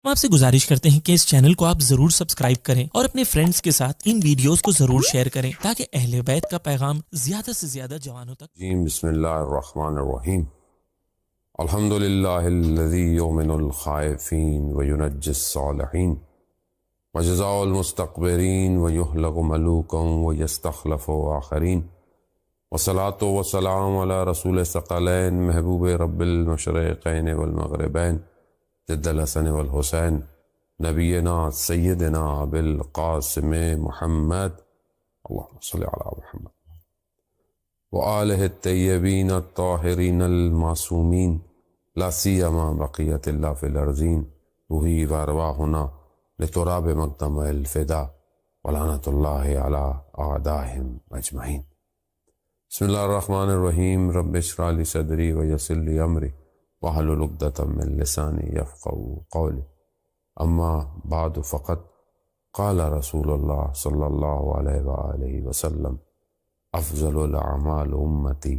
ہم آپ سے گزارش کرتے ہیں کہ اس چینل کو آپ ضرور سبسکرائب کریں اور اپنے فرینڈز کے ساتھ ان ویڈیوز کو ضرور شیئر کریں تاکہ اہل بیت کا پیغام زیادہ سے زیادہ جوانوں تک. بسم اللہ الرحمن الرحیم. الحمد للہ الذی یؤمن الخائفین وینجی الصالحین وجزاء المستکبرین ویہلک ملوکا ویستخلف آخرین والصلاة والسلام علی رسول الثقلین محبوب رب المشرقین والمغربین جد الحسن والحسین نبینا سیدنا بالقاسم محمد اللہم صلی علی محمد وآلہ الطیبین الطاہرین المعصومین لا سیما بقیت اللہ فی الارضین روحی وارواحنا لتراب مقدم الفدا ولعنت اللہ علی اعدائہم اجمعین. بسم اللہ الرحمن الرحیم. رب اشرح لی صدری ویسر لی امری واحلل عقدۃ من لسانی یفقہوا قولی. اما بعد فقد قال رسول اللہ صلی اللہ علیہ وآلہ وسلم افضل الاعمال امتی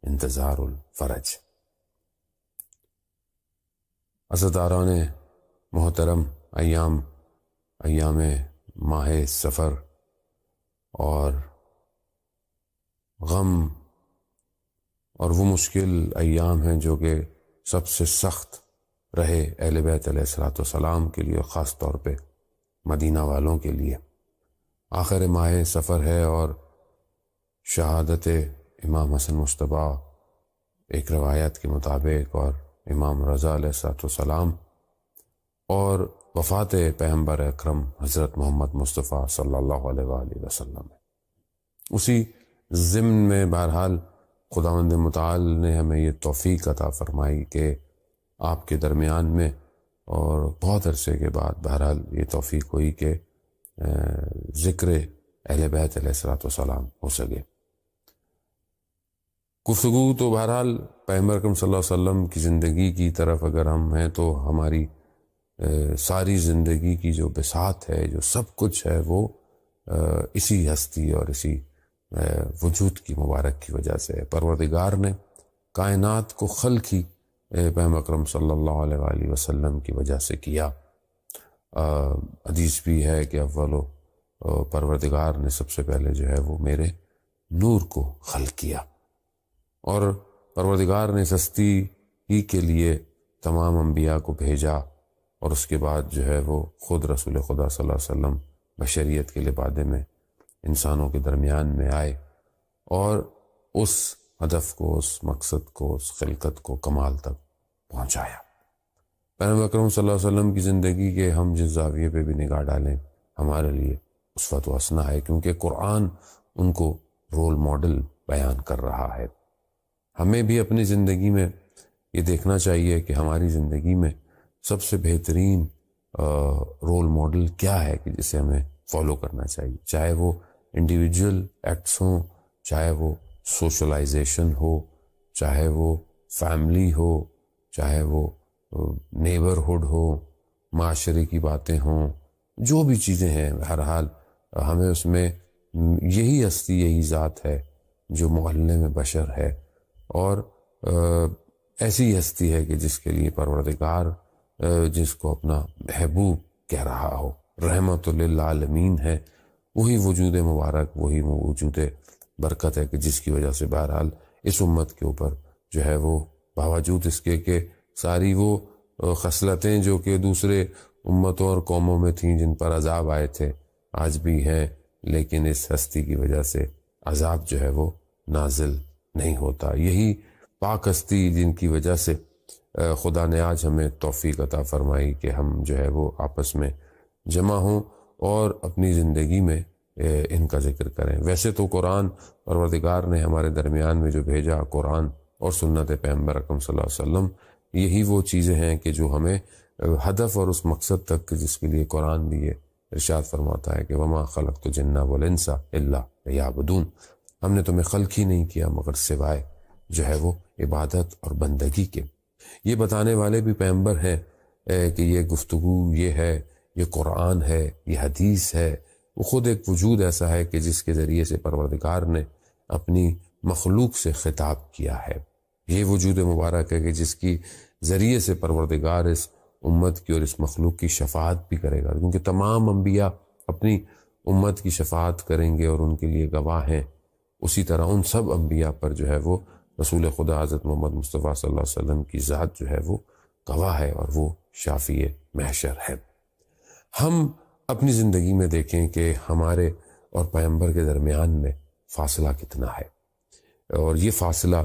انتظار الفرج. عزاداران محترم، ایام ماہ سفر اور غم اور وہ مشکل ایام ہیں جو کہ سب سے سخت رہے اہل بیت علیہ الصلوۃ والسلام کے لیے، خاص طور پہ مدینہ والوں کے لیے. آخر ماہ سفر ہے اور شہادت امام حسن مجتبیٰ ایک روایت کے مطابق اور امام رضا علیہ السلام اور وفات پیغمبر اکرم حضرت محمد مصطفیٰ صلی اللہ علیہ وآلہ وسلم. اسی ضمن میں بہرحال خداوند متعال نے ہمیں یہ توفیق عطا فرمائی کہ آپ کے درمیان میں اور بہت عرصے کے بعد بہرحال یہ توفیق ہوئی کہ ذکر اہل بیت علیہ الصلوۃ والسلام ہو سکے. گفتگو تو بہرحال پیغمبر اکرم صلی اللہ علیہ وسلم کی زندگی کی طرف اگر ہم ہیں تو ہماری ساری زندگی کی جو بساط ہے، جو سب کچھ ہے، وہ اسی ہستی اور اسی وجود کی مبارک کی وجہ سے ہے. پروردگار نے کائنات کو خلق ہی پیغمبر اکرم صلی اللہ علیہ وآلہ وسلم کی وجہ سے کیا. حدیث بھی ہے کہ اولو پروردگار نے سب سے پہلے جو ہے وہ میرے نور کو خلق کیا، اور پروردگار نے اس ہستی ہی کے لیے تمام انبیاء کو بھیجا، اور اس کے بعد جو ہے وہ خود رسول خدا صلی اللہ علیہ وسلم بشریت کے لبادے میں انسانوں کے درمیان میں آئے اور اس ہدف کو، اس مقصد کو، اس خلقت کو کمال تک پہنچایا. پیغمبر اکرم صلی اللہ علیہ وسلم کی زندگی کے ہم جس زاویے پہ بھی نگاہ ڈالیں ہمارے لیے اسوۃ و حسنہ ہے، کیونکہ قرآن ان کو رول ماڈل بیان کر رہا ہے. ہمیں بھی اپنی زندگی میں یہ دیکھنا چاہیے کہ ہماری زندگی میں سب سے بہترین رول ماڈل کیا ہے کہ جسے ہمیں فالو کرنا چاہیے، چاہے وہ انڈیویجول ایکٹس ہوں، چاہے وہ سوشلائزیشن ہو، چاہے وہ فیملی ہو، چاہے وہ نیبرہڈ ہو، معاشرے کی باتیں ہوں، جو بھی چیزیں ہیں بہرحال ہمیں اس میں یہی ہستی، یہی ذات ہے جو محلے میں بشر ہے، اور ایسی ہستی ہے کہ جس کے لیے پروردگار جس کو اپنا محبوب کہہ رہا ہو، رحمت للعالمین ہے. وہی وجود مبارک، وہی وجود برکت ہے کہ جس کی وجہ سے بہرحال اس امت کے اوپر جو ہے وہ باوجود اس کے کہ ساری وہ خصلتیں جو کہ دوسرے امتوں اور قوموں میں تھیں جن پر عذاب آئے تھے آج بھی ہیں، لیکن اس ہستی کی وجہ سے عذاب جو ہے وہ نازل نہیں ہوتا. یہی پاک ہستی جن کی وجہ سے خدا نے آج ہمیں توفیق عطا فرمائی کہ ہم جو ہے وہ آپس میں جمع ہوں اور اپنی زندگی میں ان کا ذکر کریں. ویسے تو قرآن پروردگار نے ہمارے درمیان میں جو بھیجا، قرآن اور سنت پیغمبر اکرم صلی اللہ علیہ وسلم، یہی وہ چیزیں ہیں کہ جو ہمیں ہدف اور اس مقصد تک جس کے لیے قرآن بھی ہے ارشاد فرماتا ہے کہ وما خلقت الجن والانس الا لیعبدون، ہم نے تمہیں خلق ہی نہیں کیا مگر سوائے جو ہے وہ عبادت اور بندگی کے. یہ بتانے والے بھی پیغمبر ہیں کہ یہ گفتگو یہ ہے، یہ قرآن ہے، یہ حدیث ہے، وہ خود ایک وجود ایسا ہے کہ جس کے ذریعے سے پروردگار نے اپنی مخلوق سے خطاب کیا ہے. یہ وجود مبارک ہے کہ جس کی ذریعے سے پروردگار اس امت کی اور اس مخلوق کی شفاعت بھی کرے گا، کیونکہ تمام انبیاء اپنی امت کی شفاعت کریں گے اور ان کے لیے گواہ ہیں، اسی طرح ان سب انبیاء پر جو ہے وہ رسول خدا حضرت محمد مصطفیٰ صلی اللہ علیہ وسلم کی ذات جو ہے وہ گواہ ہے اور وہ شافی محشر ہے۔ ہم اپنی زندگی میں دیکھیں کہ ہمارے اور پیغمبر کے درمیان میں فاصلہ کتنا ہے، اور یہ فاصلہ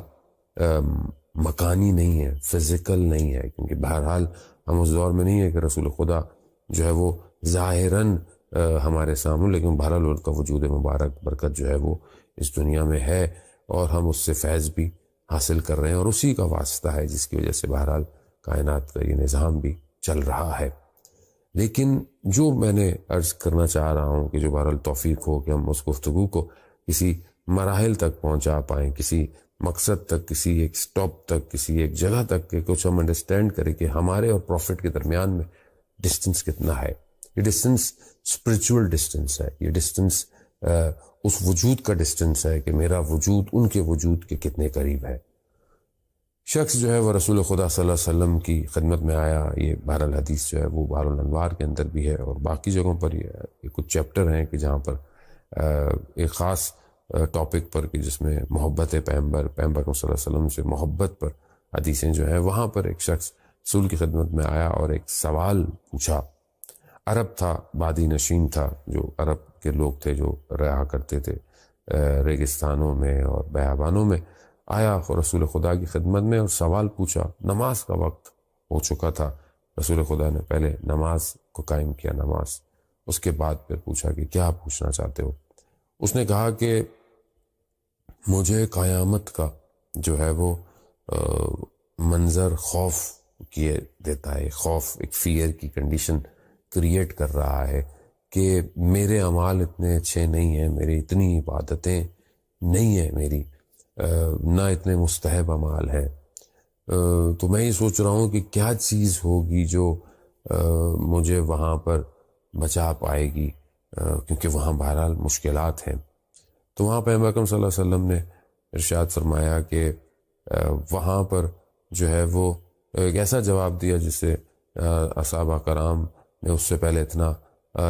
مکانی نہیں ہے، فزیکل نہیں ہے، کیونکہ بہرحال ہم اس دور میں نہیں ہے کہ رسول خدا جو ہے وہ ظاہراً ہمارے سامنے، لیکن بہرحال ان کا وجود مبارک برکت جو ہے وہ اس دنیا میں ہے اور ہم اس سے فیض بھی حاصل کر رہے ہیں، اور اسی کا واسطہ ہے جس کی وجہ سے بہرحال کائنات کا یہ نظام بھی چل رہا ہے۔ لیکن جو میں نے عرض کرنا چاہ رہا ہوں کہ جو بہرحال توفیق ہو کہ ہم اس گفتگو کو کسی مراحل تک پہنچا پائیں، کسی مقصد تک، کسی ایک سٹاپ تک، کسی ایک جگہ تک، کہ کچھ ہم انڈرسٹینڈ کریں کہ ہمارے اور پروفٹ کے درمیان میں ڈسٹنس کتنا ہے۔ یہ ڈسٹنس اسپرچول ڈسٹنس ہے، یہ ڈسٹنس اس وجود کا ڈسٹنس ہے کہ میرا وجود ان کے وجود کے کتنے قریب ہے۔ شخص جو ہے وہ رسول خدا صلی اللہ علیہ وسلم کی خدمت میں آیا، یہ بہرحال حدیث جو ہے وہ بحر الانوار کے اندر بھی ہے، اور باقی جگہوں پر یہ کچھ چیپٹر ہیں کہ جہاں پر ایک خاص ٹاپک پر کہ جس میں محبت پیغمبر صلی اللہ علیہ وسلم سے محبت پر حدیثیں جو ہیں، وہاں پر ایک شخص رسول کی خدمت میں آیا اور ایک سوال پوچھا۔ عرب تھا، بادی نشین تھا، جو عرب کے لوگ تھے جو رہا کرتے تھے ریگستانوں میں اور بیابانوں میں، آیا رسول خدا کی خدمت میں اور سوال پوچھا۔ نماز کا وقت ہو چکا تھا، رسول خدا نے پہلے نماز کو قائم کیا، نماز، اس کے بعد پھر پوچھا کہ کیا پوچھنا چاہتے ہو؟ اس نے کہا کہ مجھے قیامت کا جو ہے وہ منظر خوف کیے دیتا ہے، خوف، ایک فیئر کی کنڈیشن کریٹ کر رہا ہے کہ میرے اعمال اتنے اچھے نہیں ہیں، میری اتنی عبادتیں نہیں ہیں، میری نہ اتنے مستحب اعمال ہیں، تو میں یہ سوچ رہا ہوں کہ کیا چیز ہوگی جو مجھے وہاں پر بچا پائے گی، کیونکہ وہاں بہرحال مشکلات ہیں۔ تو وہاں پہ اکرم صلی اللہ علیہ وسلم نے ارشاد فرمایا کہ وہاں پر جو ہے وہ ایک ایسا جواب دیا جس سے اصحابہ کرام نے اس سے پہلے اتنا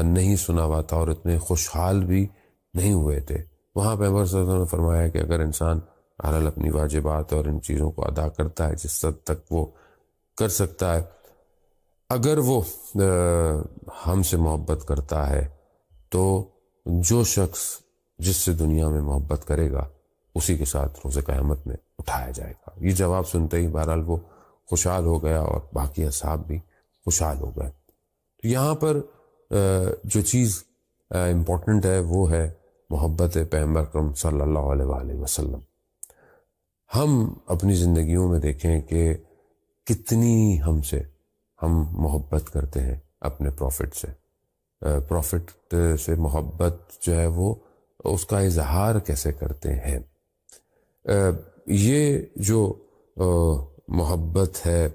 نہیں سنا ہوا تھا اور اتنے خوشحال بھی نہیں ہوئے تھے۔ وہاں پہ صلی اللہ علیہ وسلم نے فرمایا کہ اگر انسان بہرحال اپنی واجبات اور ان چیزوں کو ادا کرتا ہے جس حد تک وہ کر سکتا ہے، اگر وہ ہم سے محبت کرتا ہے تو جو شخص جس سے دنیا میں محبت کرے گا اسی کے ساتھ روز قیامت میں اٹھایا جائے گا۔ یہ جواب سنتے ہی بہرحال وہ خوشحال ہو گیا اور باقی اصحاب بھی خوشحال ہو گئے۔ تو یہاں پر جو چیز امپورٹنٹ ہے وہ ہے محبت پیغمبر اکرم صلی اللہ علیہ وآلہ وسلم۔ ہم اپنی زندگیوں میں دیکھیں کہ کتنی ہم محبت کرتے ہیں اپنے پروفٹ سے، پروفٹ سے محبت جو ہے وہ اس کا اظہار کیسے کرتے ہیں۔ یہ جو محبت ہے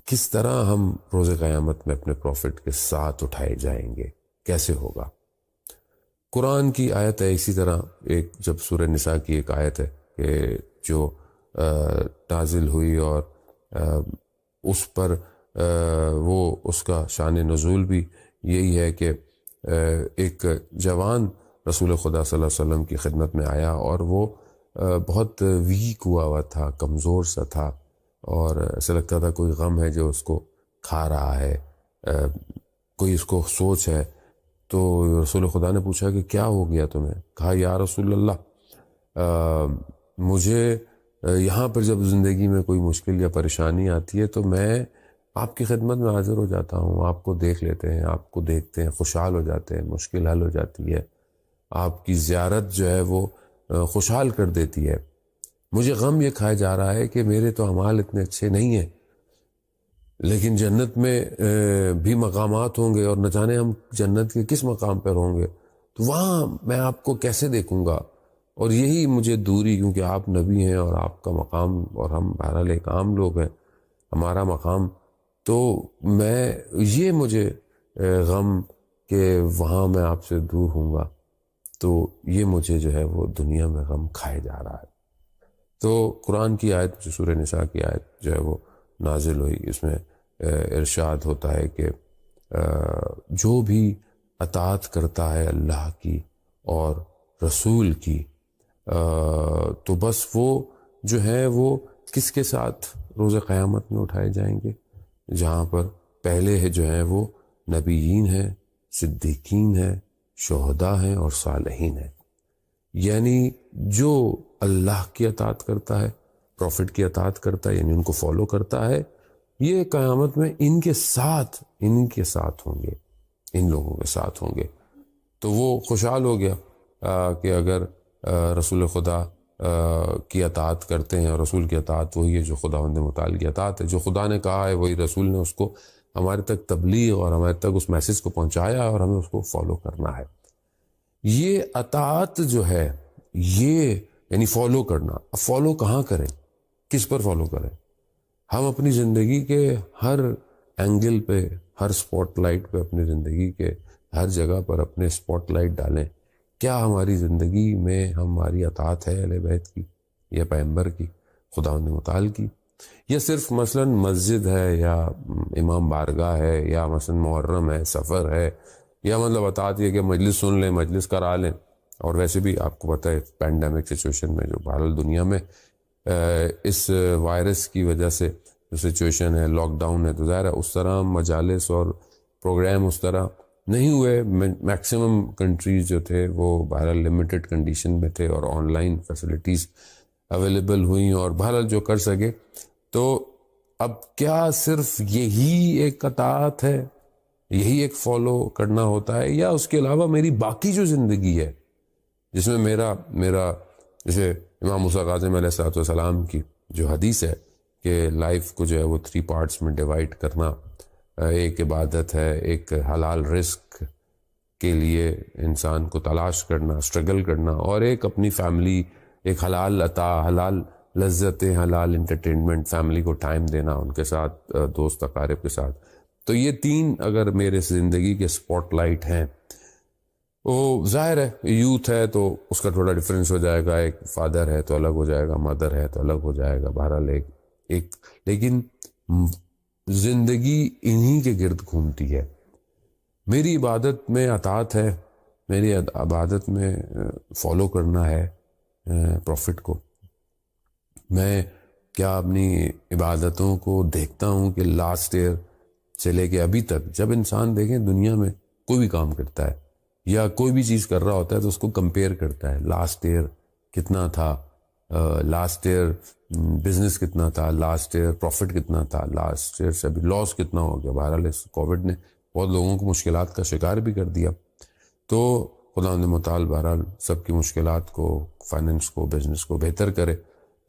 کس طرح ہم روز قیامت میں اپنے پروفٹ کے ساتھ اٹھائے جائیں گے، کیسے ہوگا؟ قرآن کی آیت ہے، اسی طرح ایک جب سورہ نساء کی ایک آیت ہے کہ جو نازل ہوئی اور اس پر وہ اس کا شان نزول بھی یہی ہے کہ ایک جوان رسول خدا صلی اللہ علیہ وسلم کی خدمت میں آیا اور وہ بہت ویک ہوا تھا، کمزور سا تھا، اور ایسا لگتا تھا کوئی غم ہے جو اس کو کھا رہا ہے، کوئی اس کو سوچ ہے۔ تو رسول خدا نے پوچھا کہ کیا ہو گیا تمہیں؟ کہا یا رسول اللہ مجھے یہاں پر جب زندگی میں کوئی مشکل یا پریشانی آتی ہے تو میں آپ کی خدمت میں حاضر ہو جاتا ہوں، آپ کو دیکھ لیتے ہیں، آپ کو دیکھتے ہیں، خوشحال ہو جاتے ہیں، مشکل حل ہو جاتی ہے، آپ کی زیارت جو ہے وہ خوشحال کر دیتی ہے۔ مجھے غم یہ کھایا جا رہا ہے کہ میرے تو اعمال اتنے اچھے نہیں ہیں، لیکن جنت میں بھی مقامات ہوں گے اور نہ جانے ہم جنت کے کس مقام پر ہوں گے، تو وہاں میں آپ کو کیسے دیکھوں گا؟ اور یہی مجھے دوری، کیونکہ آپ نبی ہیں اور آپ کا مقام اور ہم بہرحال ایک عام لوگ ہیں، ہمارا مقام، تو یہ مجھے غم کہ وہاں میں آپ سے دور ہوں گا، تو یہ مجھے جو ہے وہ دنیا میں غم کھائے جا رہا ہے۔ تو قرآن کی آیت جو سورہ نساء کی آیت جو ہے وہ نازل ہوئی، اس میں ارشاد ہوتا ہے کہ جو بھی اطاعت کرتا ہے اللہ کی اور رسول کی تو بس وہ جو ہے وہ کس کے ساتھ روز قیامت میں اٹھائے جائیں گے، جہاں پر پہلے جو ہیں وہ نبیین ہیں، صدیقین ہیں، شہداء ہیں اور صالحین ہیں۔ یعنی جو اللہ کی اطاعت کرتا ہے، پروفٹ کی اطاعت کرتا ہے، یعنی ان کو فالو کرتا ہے، یہ قیامت میں ان کے ساتھ ہوں گے، ان لوگوں کے ساتھ ہوں گے۔ تو وہ خوشحال ہو گیا کہ اگر رسول خدا کی اطاعت کرتے ہیں، اور رسول کی اطاعت وہی ہے جو خداوند متعال کی اطاعت ہے، جو خدا نے کہا ہے وہی رسول نے اس کو ہمارے تک تبلیغ اور ہمارے تک اس میسج کو پہنچایا اور ہمیں اس کو فالو کرنا ہے۔ یہ اطاعت جو ہے یہ یعنی فالو کرنا۔ اب فالو کہاں کریں، کس پر فالو کریں؟ ہم اپنی زندگی کے ہر اینگل پہ، ہر اسپاٹ لائٹ پہ، اپنی زندگی کے ہر جگہ پر اپنے اسپاٹ لائٹ ڈالیں۔ کیا ہماری زندگی میں ہماری اطاعت ہے اہل بیت کی یا پیغمبر کی، خداوند متعال کی، یا صرف مثلا مسجد ہے یا امام بارگاہ ہے یا مثلا محرم ہے، سفر ہے، یا مطلب اطاعت یہ کہ مجلس سن لیں، مجلس کرا لیں؟ اور ویسے بھی آپ کو پتہ ہے پینڈیمک سچویشن میں جو بہرحال دنیا میں اس وائرس کی وجہ سے جو سچویشن ہے، لاک ڈاؤن ہے، تو ظاہر ہے اس طرح مجالس اور پروگرام اس طرح نہیں ہوئے۔ میکسیمم کنٹریز جو تھے وہ بہرحال لمیٹڈ کنڈیشن میں تھے اور آن لائن فیسلٹیز اویلیبل ہوئیں، اور بہرحال جو کر سکے۔ تو اب کیا صرف یہی ایک اطاعت ہے، یہی ایک فالو کرنا ہوتا ہے، یا اس کے علاوہ میری باقی جو زندگی ہے جس میں میرا جیسے امام موسیٰ کاظم علیہ السلام کی جو حدیث ہے کہ لائف کو جو ہے وہ 3 پارٹس میں ڈیوائڈ کرنا، ایک عبادت ہے، ایک حلال رزق کے لیے انسان کو تلاش کرنا، اسٹرگل کرنا، اور ایک اپنی فیملی، ایک حلال عطا، حلال لذتیں، حلال انٹرٹینمنٹ، فیملی کو ٹائم دینا، ان کے ساتھ، دوست اقارب کے ساتھ۔ تو یہ 3 اگر میرے زندگی کے اسپاٹ لائٹ ہیں، وہ ظاہر ہے یوتھ ہے تو اس کا تھوڑا ڈفرینس ہو جائے گا، ایک فادر ہے تو الگ ہو جائے گا، مدر ہے تو الگ ہو جائے گا، بہرحال ایک لیکن زندگی انہی کے گرد گھومتی ہے۔ میری عبادت میں اطاعت ہے، میری عبادت میں فالو کرنا ہے پروفٹ کو۔ میں کیا اپنی عبادتوں کو دیکھتا ہوں کہ لاسٹ ایئر سے لے کے ابھی تک، جب انسان دیکھیں دنیا میں کوئی بھی کام کرتا ہے یا کوئی بھی چیز کر رہا ہوتا ہے تو اس کو کمپیئر کرتا ہے، لاسٹ ایئر کتنا تھا، لاسٹ ایئر بزنس کتنا تھا، لاسٹ ایئر پروفٹ کتنا تھا، لاسٹ ایئر سے ابھی لاس کتنا ہو گیا۔ بہرحال اس کووڈ نے بہت لوگوں کو مشکلات کا شکار بھی کر دیا۔ تو خداوند متعال بہرحال سب کی مشکلات کو، فائننس کو، بزنس کو بہتر کرے،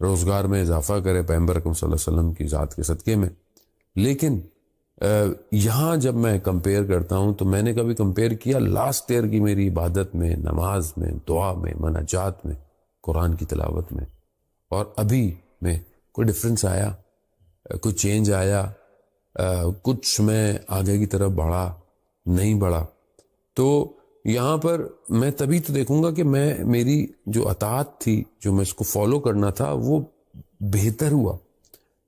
روزگار میں اضافہ کرے پیغمبر اکرم صلی اللہ علیہ وسلم کی ذات کے صدقے میں۔ لیکن یہاں جب میں کمپیئر کرتا ہوں تو میں نے کبھی کمپیئر کیا لاسٹ ایئر کی میری عبادت میں، نماز میں، دعا میں، مناجات میں، قرآن کی تلاوت میں، اور ابھی میں کوئی ڈفرینس آیا، کوئی چینج آیا، کچھ میں آگے کی طرف بڑھا، نہیں بڑھا؟ تو یہاں پر میں تبھی تو دیکھوں گا کہ میری جو اطاعت تھی، جو میں اس کو فالو کرنا تھا، وہ بہتر ہوا۔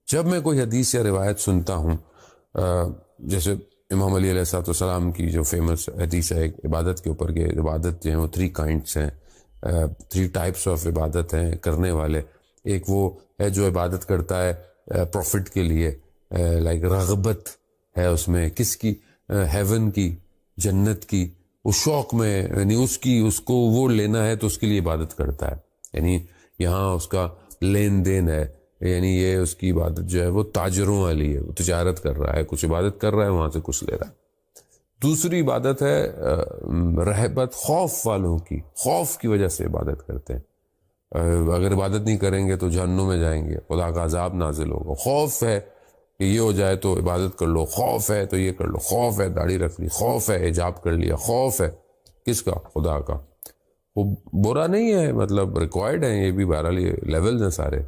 جب میں کوئی حدیث یا روایت سنتا ہوں، جیسے امام علی علیہ السلام کی جو فیمس حدیث ہے عبادت کے اوپر، کہ عبادت جو ہے وہ 3 kinds ہیں، 3 types آف عبادت ہیں کرنے والے۔ ایک وہ ہے جو عبادت کرتا ہے پروفٹ کے لیے، لائک رغبت ہے اس میں، کس کی؟ ہیون کی، جنت کی، اس شوق میں، یعنی اس کو وہ لینا ہے تو اس کے لیے عبادت کرتا ہے، یعنی یہاں اس کا لین دین ہے، یعنی یہ اس کی عبادت جو ہے وہ تاجروں والی ہے، وہ تجارت کر رہا ہے، کچھ عبادت کر رہا ہے، وہاں سے کچھ لے رہا ہے۔ دوسری عبادت ہے رہبت، خوف والوں کی، خوف کی وجہ سے عبادت کرتے ہیں۔ اگر عبادت نہیں کریں گے تو جہنم میں جائیں گے، خدا کا عذاب نازل ہوگا۔ خوف ہے کہ یہ ہو جائے تو عبادت کر لو، خوف ہے تو یہ کر لو، خوف ہے داڑھی رکھ لی، خوف ہے حجاب کر لیا، خوف ہے کس کا؟ خدا کا۔ وہ برا نہیں ہے، مطلب ریکوائرڈ ہیں، یہ بھی بہرحال یہ لیولز ہیں سارے۔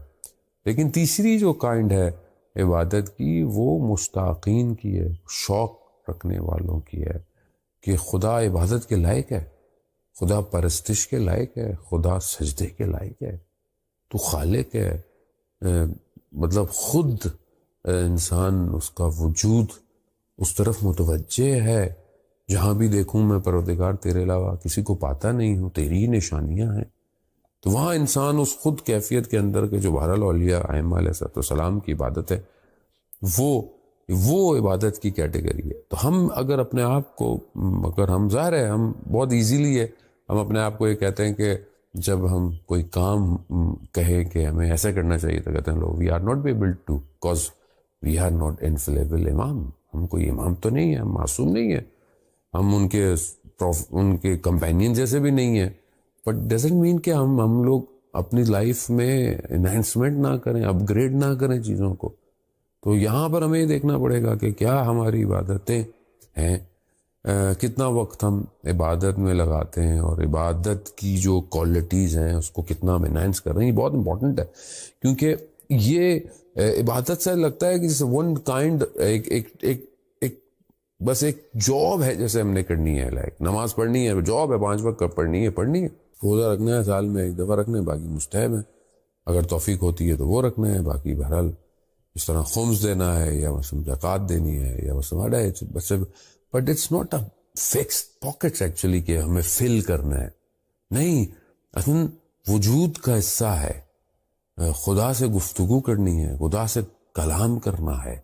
لیکن تیسری جو کائنڈ ہے عبادت کی، وہ مشتاقین کی ہے، شوق رکھنے والوں کی ہے، کہ خدا عبادت کے لائق ہے، خدا پرستش کے لائق ہے، خدا سجدے کے لائق ہے، تو خالق ہے، مطلب خود انسان اس کا وجود اس طرف متوجہ ہے، جہاں بھی دیکھوں میں پروردگار تیرے علاوہ کسی کو پاتا نہیں ہوں، تیری ہی نشانیاں ہیں، تو وہاں انسان اس خود کیفیت کے اندر کے جو بہرحال اولیاء ائمہ علیہ السلام کی عبادت ہے، وہ عبادت کی کیٹیگری ہے۔ تو ہم اگر اپنے آپ کو، اگر ہم ظاہر ہے ہم بہت ایزیلی ہے، ہم اپنے آپ کو یہ کہتے ہیں کہ جب ہم کوئی کام کہیں کہ ہمیں ایسا کرنا چاہیے تو کہتے ہیں لوگ we are not be able to because we are not infallible امام، ہم کوئی امام تو نہیں ہے، ہم معصوم نہیں ہیں، ہم ان کے کمپینین جیسے بھی نہیں ہیں، بٹ ڈزنٹ مین کہ ہم لوگ اپنی لائف میں انہینسمنٹ نہ کریں، اپ گریڈ نہ کریں چیزوں کو۔ تو یہاں پر ہمیں یہ دیکھنا پڑے گا کہ کیا ہماری عبادتیں ہیں، کتنا وقت ہم عبادت میں لگاتے ہیں، اور عبادت کی جو کوالٹیز ہیں اس کو کتنا ہم انہینس کر رہے ہیں، یہ بہت امپورٹنٹ ہے، کیونکہ یہ عبادت سے لگتا ہے کہ جیسے ون کائنڈ بس ایک جاب ہے جیسے ہم نے کرنی ہے، لائک نماز پڑھنی ہے، جاب ہے، 5 وقت پڑھنی ہے، روزہ رکھنا ہے، سال میں 1 دفعہ رکھنا ہے، باقی مستحب ہے، اگر توفیق ہوتی ہے تو وہ رکھنا ہے، باقی بہرحال اس طرح خمس دینا ہے یا مثلا زکوٰۃ دینی ہے یا مثلا بس، but it's not a fix pockets actually کہ ہمیں فل کرنا ہے، نہیں، اصلا وجود کا حصہ ہے، خدا سے گفتگو کرنی ہے، خدا سے کلام کرنا ہے،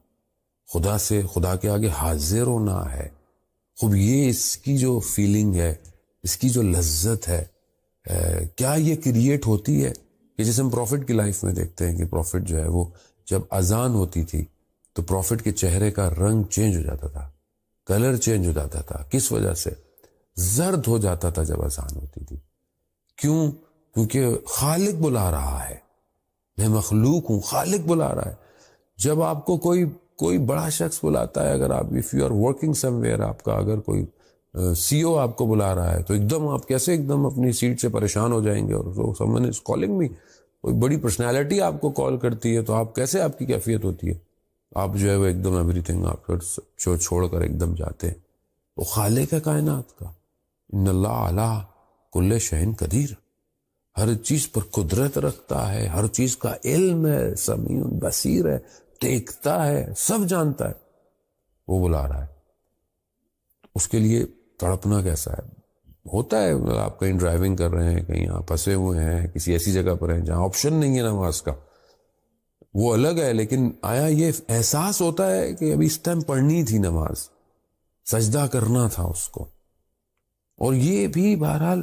خدا کے آگے حاضر ہونا ہے، خوب یہ اس کی جو فیلنگ ہے، اس کی جو لذت ہے، کیا یہ کریٹ ہوتی ہے کہ جیسے ہم پروفٹ کی لائف میں دیکھتے ہیں کہ پروفٹ جو ہے وہ جب اذان ہوتی تھی تو پروفٹ کے چہرے کا رنگ چینج ہو جاتا تھا، کلر چینج ہو جاتا تھا، کس وجہ سے؟ زرد ہو جاتا تھا جب اذان ہوتی تھی، کیوں؟ کیونکہ خالق بلا رہا ہے، میں مخلوق ہوں، خالق بلا رہا ہے۔ جب آپ کو کوئی بڑا شخص بلاتا ہے، اگر آپ if you are working somewhere، آپ کا اگر کوئی سی او آپ کو بلا رہا ہے تو ایک دم آپ کیسے ایک دم اپنی سیٹ سے پریشان ہو جائیں گے، اور someone is calling me، کوئی بڑی پرسنالٹی آپ کو کال کرتی ہے تو آپ کیسے، آپ کی کیفیت ہوتی ہے، آپ جو ہے وہ ایک دم ایوری تھنگ آپ چھوڑ کر ایک دم جاتے ہیں۔ وہ خالق ہے کائنات کا، ان اللہ علی کل شیء قدیر، ہر چیز پر قدرت رکھتا ہے، ہر چیز کا علم ہے، سمیع بصیر ہے، دیکھتا ہے، سب جانتا ہے، وہ بلا رہا ہے۔ اس کے لیے تڑپنا کیسا ہے؟ ہوتا ہے آپ کہیں ڈرائیونگ کر رہے ہیں، کہیں آپ پھنسے ہوئے ہیں، کسی ایسی جگہ پر ہیں جہاں آپشن نہیں ہے نماز کا، وہ الگ ہے، لیکن آیا یہ احساس ہوتا ہے کہ ابھی اس ٹائم پڑھنی تھی نماز، سجدہ کرنا تھا اس کو۔ اور یہ بھی بہرحال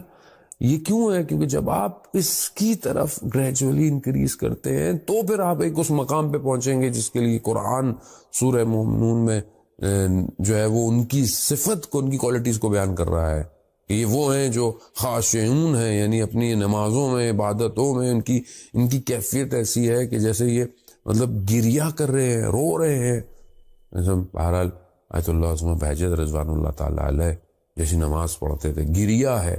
یہ کیوں ہے؟ کیونکہ جب آپ اس کی طرف گریجولی انکریز کرتے ہیں تو پھر آپ ایک اس مقام پہ پہنچیں گے جس کے لیے قرآن سورہ مومنون میں جو ہے وہ ان کی صفت کو، ان کی کوالٹیز کو بیان کر رہا ہے کہ یہ وہ ہیں جو خاشعون ہیں، یعنی اپنی نمازوں میں، عبادتوں میں ان کی کیفیت ایسی ہے کہ جیسے یہ مطلب گریہ کر رہے ہیں، رو رہے ہیں۔ بہرحال آیت اللہ عظمہ بہجت رضوان اللہ تعالیٰ علیہ جیسی نماز پڑھتے تھے، گریہ ہے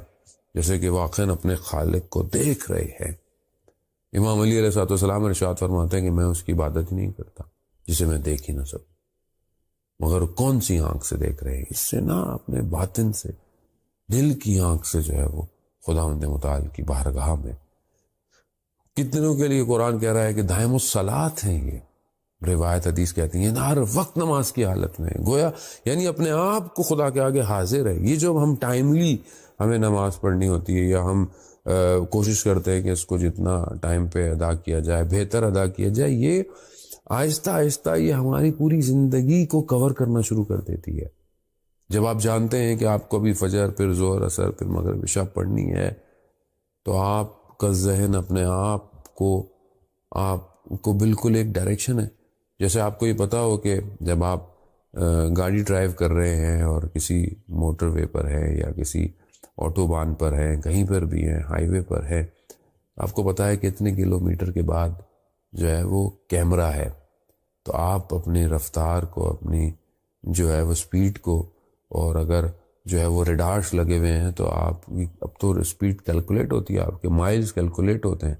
جیسے کہ واقعاً اپنے خالق کو دیکھ رہے ہیں۔ امام علی علیہ السلام ارشاد فرماتے ہیں کہ میں اس کی عبادت ہی نہیں کرتا جسے میں دیکھ ہی نہ سکوں، مگر کون سی آنکھ سے دیکھ رہے ہیں؟ اس سے نہ، اپنے باطن سے، دل کی آنکھ سے جو ہے وہ خداوند متعال کی بارگاہ میں۔ کتنوں کے لیے قرآن کہہ رہا ہے کہ دائم الصلاۃ ہیں، یہ روایت حدیث کہتی ہیں ہر وقت نماز کی حالت میں، گویا یعنی اپنے آپ کو خدا کے آگے حاضر ہے۔ یہ جو ہم ٹائملی ہمیں نماز پڑھنی ہوتی ہے، یا ہم کوشش کرتے ہیں کہ اس کو جتنا ٹائم پہ ادا کیا جائے، بہتر ادا کیا جائے، یہ آہستہ آہستہ یہ ہماری پوری زندگی کو کور کرنا شروع کر دیتی ہے۔ جب آپ جانتے ہیں کہ آپ کو بھی فجر، پھر ظہر، عصر، پھر مغرب، عشاء پڑھنی ہے، تو آپ کا ذہن اپنے آپ کو بالکل ایک ڈائریکشن ہے۔ جیسے آپ کو یہ پتا ہو کہ جب آپ گاڑی ڈرائیو کر رہے ہیں اور کسی موٹر وے پر ہے یا کسی آٹو بان پر ہے، کہیں پر بھی ہے، ہائی وے پر ہے، آپ کو پتا ہے کہ اتنے کلومیٹر کے بعد جو ہے وہ کیمرہ ہے، تو آپ اپنی رفتار کو، اپنی جو ہے وہ سپیڈ کو، اور اگر جو ہے وہ ریڈارس لگے ہوئے ہیں تو آپ اب تو سپیڈ کیلکولیٹ ہوتی ہے، آپ کے مائلز کیلکولیٹ ہوتے ہیں،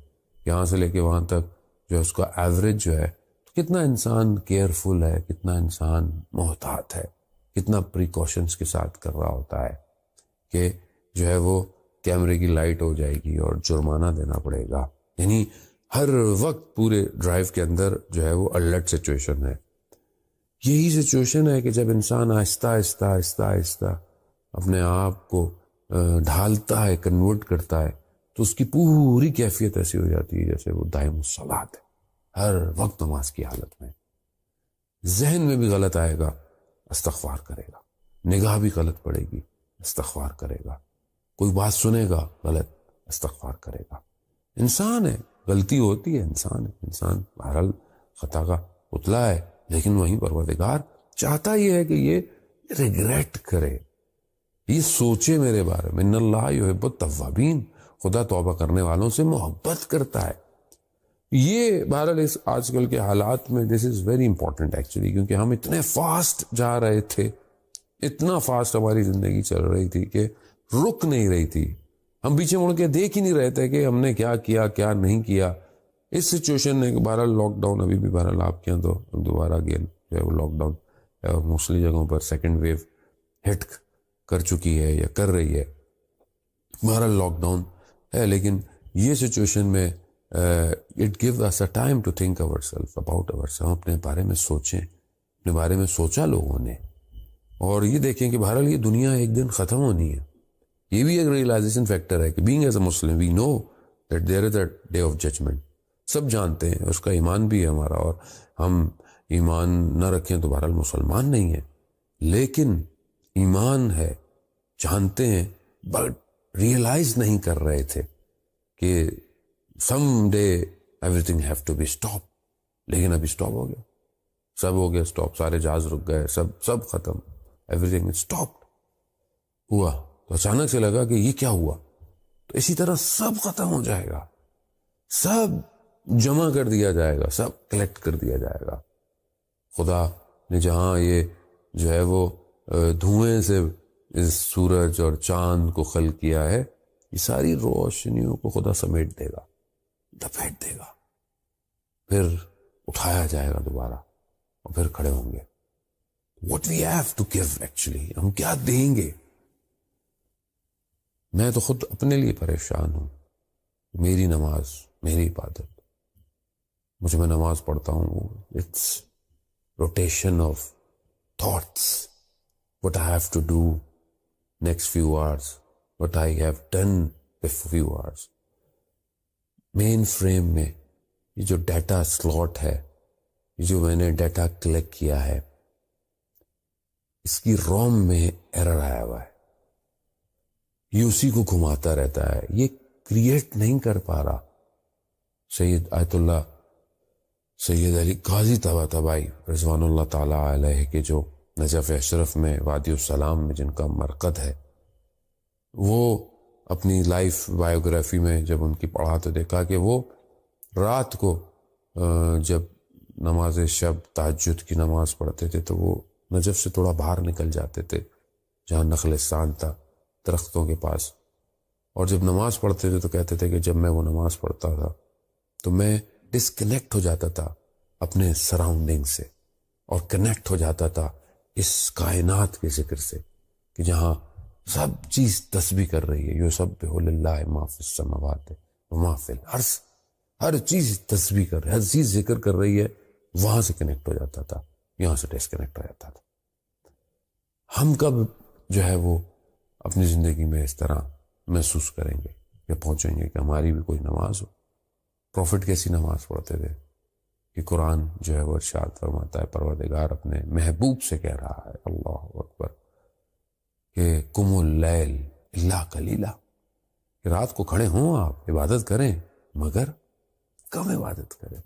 یہاں سے لے کے وہاں تک جو ہے اس کا ایوریج جو ہے۔ کتنا انسان کیئرفل ہے، کتنا انسان محتاط ہے، کتنا پریکاشنز کے ساتھ کر رہا ہوتا ہے کہ جو ہے وہ کیمرے کی لائٹ ہو جائے گی اور جرمانہ دینا پڑے گا، یعنی ہر وقت پورے ڈرائیو کے اندر جو ہے وہ الرٹ سچویشن ہے۔ یہی سچویشن ہے کہ جب انسان آہستہ آہستہ آہستہ آہستہ اپنے آپ کو ڈھالتا ہے، کنورٹ کرتا ہے، تو اس کی پوری کیفیت ایسی ہو جاتی ہے جیسے وہ دائم الصلاۃ ہے، ہر وقت نماز کی حالت میں. ذہن میں بھی غلط آئے گا، استغفار کرے گا. نگاہ بھی غلط پڑے گی، استغفار کرے گا. کوئی بات سنے گا غلط، استغفار کرے گا. انسان ہے، غلطی ہوتی ہے، انسان ہے، انسان بہرحال خطا کا پتلا ہے. لیکن وہیں پروردگار چاہتا یہ ہے کہ یہ ریگریٹ کرے، یہ سوچے میرے بارے میں. ان اللہ یحب التوابین، خدا توبہ کرنے والوں سے محبت کرتا ہے. یہ بہرحال اس آج کل کے حالات میں دس از ویری امپورٹنٹ ایکچولی، کیونکہ ہم اتنے فاسٹ جا رہے تھے، اتنا فاسٹ ہماری زندگی چل رہی تھی کہ رک نہیں رہی تھی. ہم پیچھے مڑ کے دیکھ ہی نہیں رہے تھے کہ ہم نے کیا کیا کیا نہیں کیا. اس سچویشن نے بہرحال لاک ڈاؤن ابھی بھی بہرحال آپ کے یہاں تو دوبارہ اگین جو ہے وہ لاک ڈاؤن اور موسٹلی جگہوں پر سیکنڈ ویو ہٹ کر چکی ہے یا کر رہی ہے. بہرحال لاک ڈاؤن ہے، لیکن یہ سچویشن میں it gave us a time to think our self about our self. ہم اپنے بارے میں سوچیں، اپنے بارے میں سوچا لوگوں نے، اور یہ دیکھیں کہ بہرحال یہ دنیا ایک دن ختم ہونی ہے. یہ بھی ایک ریئلائزیشن فیکٹر ہے کہ being as a Muslim we know that there is a day of judgment. سب جانتے ہیں، اس کا ایمان بھی ہے ہمارا، اور ہم ایمان نہ رکھیں تو بہرحال مسلمان نہیں ہیں. لیکن ایمان ہے، جانتے ہیں، بٹ ریئلائز نہیں کر رہے تھے کہ some day everything have to be stop. لیکن ابھی اسٹاپ ہو گیا، سب ہو گیا اسٹاپ، سارے جہاز رک گئے، سب ختم، ایوری تھنگ اسٹاپ ہوا. تو اچانک سے لگا کہ یہ کیا ہوا. تو اسی طرح سب ختم ہو جائے گا، سب جمع کر دیا جائے گا، سب کلیکٹ کر دیا جائے گا. خدا نے جہاں یہ جو ہے وہ دھوئیں سے اس سورج اور چاند کو خلق کیا ہے، یہ ساری روشنیوں کو خدا سمیٹ دے گا، لپیٹ دے گا، پھر اٹھایا جائے گا دوبارہ اور پھر کھڑے ہوں گے. What we have to give actually، ہم کیا دیں گے. میں تو خود اپنے لیے پریشان ہوں. میری نماز، میری عبادت، مجھے میں نماز پڑھتا ہوں، it's rotation of thoughts, what I have to do next few hours, what I have done before few hours. Main frame میں یہ جو ڈیٹا سلاٹ ہے، یہ جو میں نے ڈیٹا کلیکٹ کیا ہے، اس کی روم میں ایرر آیا ہوا ہے، یہ اسی کو گھماتا رہتا ہے، یہ کریٹ نہیں کر پا رہا. سید آیت اللہ سید علی قاضی طباطبائی رضوان اللہ تعالیٰ علیہ کے جو نجف اشرف میں وادی السلام میں جن کا مرقد ہے، وہ اپنی لائف بایوگرافی میں جب ان کی پڑھا تو دیکھا کہ وہ رات کو جب نماز شب تہجد کی نماز پڑھتے تھے تو وہ نجف سے تھوڑا باہر نکل جاتے تھے جہاں نخلستان تھا درختوں کے پاس، اور جب نماز پڑھتے تھے تو کہتے تھے کہ جب میں وہ نماز پڑھتا تھا تو میں ڈسکنیکٹ ہو جاتا تھا اپنے سراؤنڈنگ سے اور کنیکٹ ہو جاتا تھا اس کائنات کے ذکر سے کہ جہاں سب چیز تسبیح کر رہی ہے. یسبح للہ ما فی السماوات وما فی الارض، ہر چیز تسبیح کر رہی ہے، ہر چیز ذکر کر رہی ہے. وہاں سے کنیکٹ ہو جاتا تھا، یہاں سے ڈسکنیکٹ ہو جاتا تھا. ہم کب جو ہے وہ اپنی زندگی میں اس طرح محسوس کریں گے یا پہنچیں گے کہ ہماری بھی کوئی نماز ہو؟ پروفٹ کیسی نماز پڑھتے تھے کہ قرآن جو ہے وہ ارشاد فرماتا ہے، پروردگار اپنے محبوب سے کہہ رہا ہے، اللہ اکبر، کہ قم اللیل الا قلیلا، کہ رات کو کھڑے ہوں آپ، عبادت کریں، مگر کم عبادت کریں.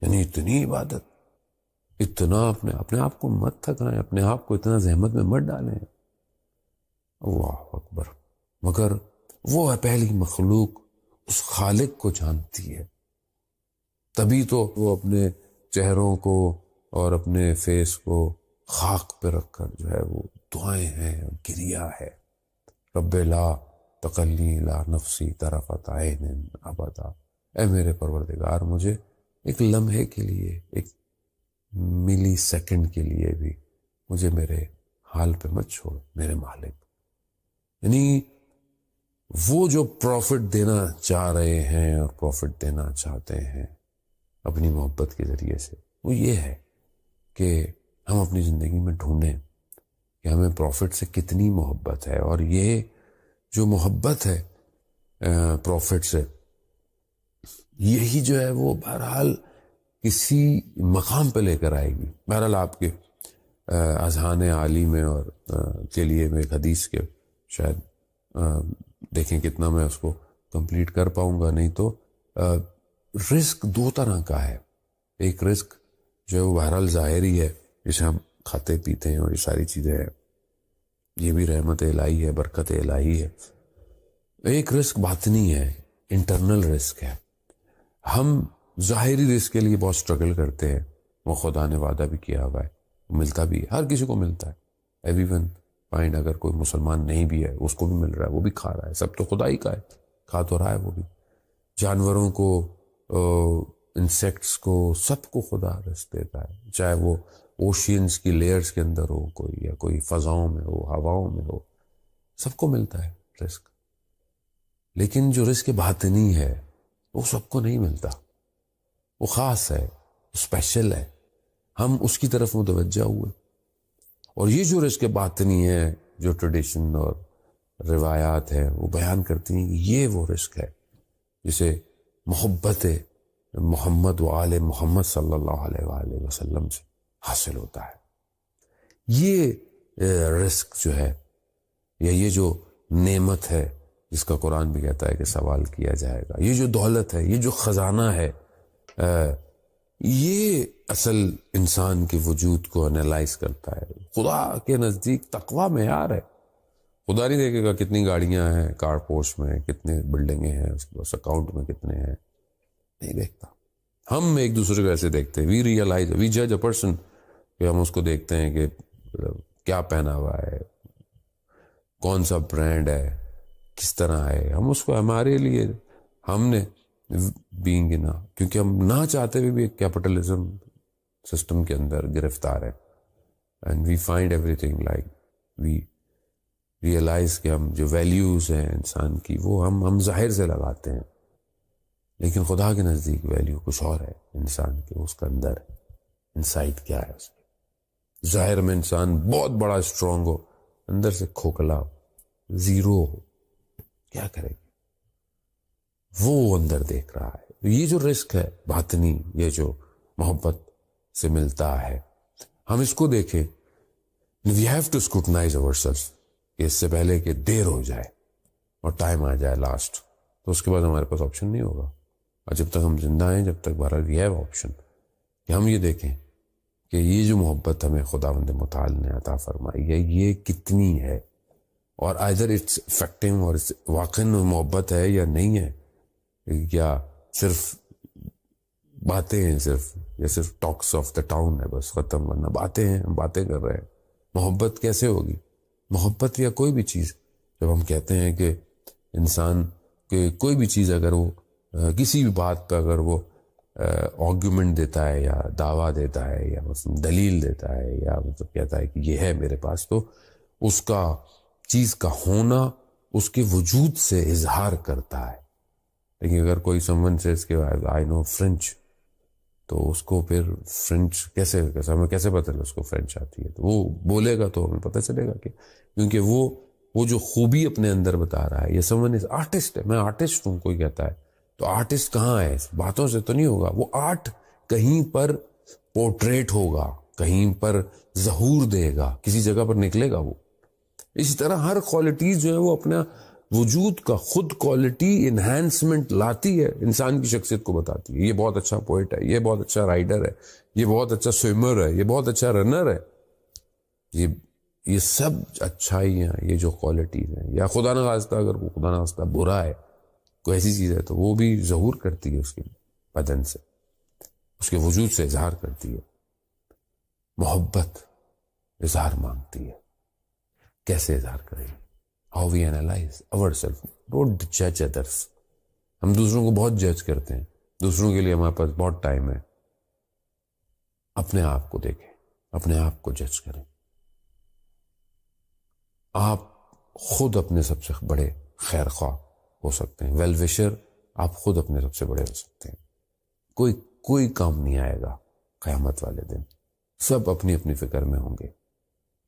یعنی اتنی عبادت، اتنا اپنے آپ کو مت تھکائیں، اپنے آپ کو اتنا زحمت میں مت ڈالیں. اللہ اکبر. مگر وہ ہے پہلی مخلوق اس خالق کو جانتی ہے، تبھی تو وہ اپنے چہروں کو اور اپنے فیس کو خاک پہ رکھ کر جو ہے وہ دعائیں ہیں، گریا ہے. رب لا تقلی لا نفسی طرفت عین ابدا، اے میرے پروردگار مجھے ایک لمحے کے لیے، ایک ملی سیکنڈ کے لیے بھی مجھے میرے حال پہ مت چھوڑ میرے مالک. یعنی وہ جو پروفٹ دینا چاہ رہے ہیں اور پروفٹ دینا چاہتے ہیں اپنی محبت کے ذریعے سے، وہ یہ ہے کہ ہم اپنی زندگی میں ڈھونڈیں کہ ہمیں پروفٹ سے کتنی محبت ہے، اور یہ جو محبت ہے پروفٹ سے، یہی جو ہے وہ بہرحال کسی مقام پہ لے کر آئے گی۔ بہرحال آپ کے اذہان عالی میں اور کے لیے میں ایک حدیث کے شاید دیکھیں کتنا میں اس کو کمپلیٹ کر پاؤں گا، نہیں تو رزق دو طرح کا ہے۔ ایک رزق جو ہے وہ بہرحال ظاہری ہے، جسے ہم کھاتے پیتے ہیں اور یہ ساری چیزیں ہیں، یہ بھی رحمت الہی ہے، برکت الہی ہے۔ ایک رزق باطنی ہے، انٹرنل رزق ہے۔ ہم ظاہری رزق کے لیے بہت سٹرگل کرتے ہیں، وہ خدا نے وعدہ بھی کیا ہوا ہے، ملتا بھی ہے، ہر کسی کو ملتا ہے۔ ایوری ون فائنڈ، اگر کوئی مسلمان نہیں بھی ہے اس کو بھی مل رہا ہے، وہ بھی کھا رہا ہے، سب تو خدا ہی کا ہے، کھا تو رہا ہے وہ بھی۔ جانوروں کو، انسیکٹس کو، سب کو خدا رزق دیتا ہے، چاہے وہ اوشینز کی لیئرز کے اندر ہو کوئی، یا کوئی فضاؤں میں ہو، ہواؤں میں ہو، سب کو ملتا ہے رزق۔ لیکن جو رزق باطنی ہے وہ سب کو نہیں ملتا، وہ خاص ہے، اسپیشل ہے، ہم اس کی طرف متوجہ ہوئے۔ اور یہ جو رزق باطنی ہے، جو ٹریڈیشن اور روایات ہیں وہ بیان کرتی ہیں کہ یہ وہ رزق ہے جسے محبت محمد و آل محمد صلی اللہ علیہ وآلہ وسلم سے حاصل ہوتا ہے۔ یہ رزق جو ہے، یا یہ جو نعمت ہے جس کا قرآن بھی کہتا ہے کہ سوال کیا جائے گا، یہ جو دولت ہے، یہ جو خزانہ ہے، یہ اصل انسان کے وجود کو انالائز کرتا ہے۔ خدا کے نزدیک تقویٰ معیار ہے۔ خدا نہیں دیکھے گا کتنی گاڑیاں ہیں کار پورش میں، کتنے بلڈنگیں ہیں، اس کے پاس اکاؤنٹ میں کتنے ہیں، نہیں دیکھتا۔ ہم ایک دوسرے کو ایسے دیکھتے ہیں، وی ریئلائز، وی جج اے پرسن، کہ ہم اس کو دیکھتے ہیں کہ کیا پہنا ہوا ہے، کون سا برانڈ ہے، کس طرح ہے، ہم اس کو ہمارے لیے، ہم نے بینگ نا، کیونکہ ہم نہ چاہتے ہوئے بھی ایک کیپٹلزم سسٹم کے اندر گرفتار ہے، and we find everything like we realise کہ ہم جو ویلیوز ہیں انسان کی وہ ہم ظاہر سے لگاتے ہیں، لیکن خدا کے نزدیک ویلیو کچھ اور ہے انسان کے، اس کا اندر انسائٹ کیا ہے اس کے۔ ظاہر میں انسان بہت بڑا اسٹرانگ ہو، اندر سے کھوکھلا زیرو ہو، کیا کرے گی؟ وہ اندر دیکھ رہا ہے۔ یہ جو رزق ہے باطنی، یہ جو محبت سے ملتا ہے، ہم اس کو دیکھیں، we have to scrutinize ourselves کہ اس سے پہلے کہ دیر ہو جائے اور ٹائم آ جائے لاسٹ، تو اس کے بعد ہمارے پاس آپشن نہیں ہوگا۔ اور جب تک ہم زندہ ہیں، جب تک بہرحال we have آپشن، کہ ہم یہ دیکھیں کہ یہ جو محبت ہمیں خداوند متعال نے عطا فرمائی ہے یہ کتنی ہے، اور either it's effective، اور واقعی محبت ہے یا نہیں ہے، یا صرف باتیں ہیں، صرف ٹاکس آف دا ٹاؤن ہے، بس ختم، ورنہ باتیں ہیں، ہم باتیں کر رہے ہیں۔ محبت کیسے ہوگی؟ محبت یا کوئی بھی چیز، جب ہم کہتے ہیں کہ انسان کہ کوئی بھی چیز اگر وہ کسی بھی بات پہ اگر وہ آرگومنٹ دیتا ہے، یا دعویٰ دیتا ہے، یا مثلا دلیل دیتا ہے، یا مطلب کہتا ہے کہ یہ ہے میرے پاس، تو اس کا چیز کا ہونا اس کے وجود سے اظہار کرتا ہے۔ لیکن اگر کوئی سمون سے اس کے آئی نو فرینچ، تو اس کو پھر فرینچ کیسے ہمیں کیسے پتہ چلے اس کو فرینچ آتی ہے؟ تو وہ بولے گا تو ہمیں پتہ چلے گا کہ کیونکہ وہ جو خوبی اپنے اندر بتا رہا ہے، یہ سمون از آرٹسٹ ہے، میں آرٹسٹ ہوں، کوئی کہتا ہے تو آرٹسٹ کہاں ہے؟ باتوں سے تو نہیں ہوگا، وہ آرٹ کہیں پر پورٹریٹ ہوگا، کہیں پر ظہور دے گا، کسی جگہ پر نکلے گا وہ۔ اسی طرح ہر کوالٹیز جو ہے وہ اپنا وجود کا خود کوالٹی انہینسمنٹ لاتی ہے، انسان کی شخصیت کو بتاتی ہے۔ یہ بہت اچھا پوئٹ ہے، یہ بہت اچھا رائٹر ہے، یہ بہت اچھا سوئمر ہے، یہ بہت اچھا رنر ہے، یہ سب اچھائیاں، یہ جو کوالٹیز ہیں، یا خدا نخواستہ اگر وہ خدا نخواستہ برا ہے، کوئی ایسی چیز ہے، تو وہ بھی ظہور کرتی ہے اس کے بدن سے، اس کے وجود سے اظہار کرتی ہے۔ محبت اظہار مانگتی ہے، کیسے اظہار کریں گے؟ How we analyze ourselves, don't judge others۔ ہم دوسروں کو بہت جج کرتے ہیں، دوسروں کے لیے ہمارے پاس بہت ٹائم ہے۔ اپنے آپ کو دیکھیں، اپنے آپ کو جج کریں۔ آپ خود اپنے سب سے بڑے خیر خواہ ہو سکتے ہیں، ویل وشر آپ خود اپنے سب سے بڑے ہو سکتے ہیں۔ کوئی کام نہیں آئے گا قیامت والے دن، سب اپنی اپنی فکر میں ہوں گے.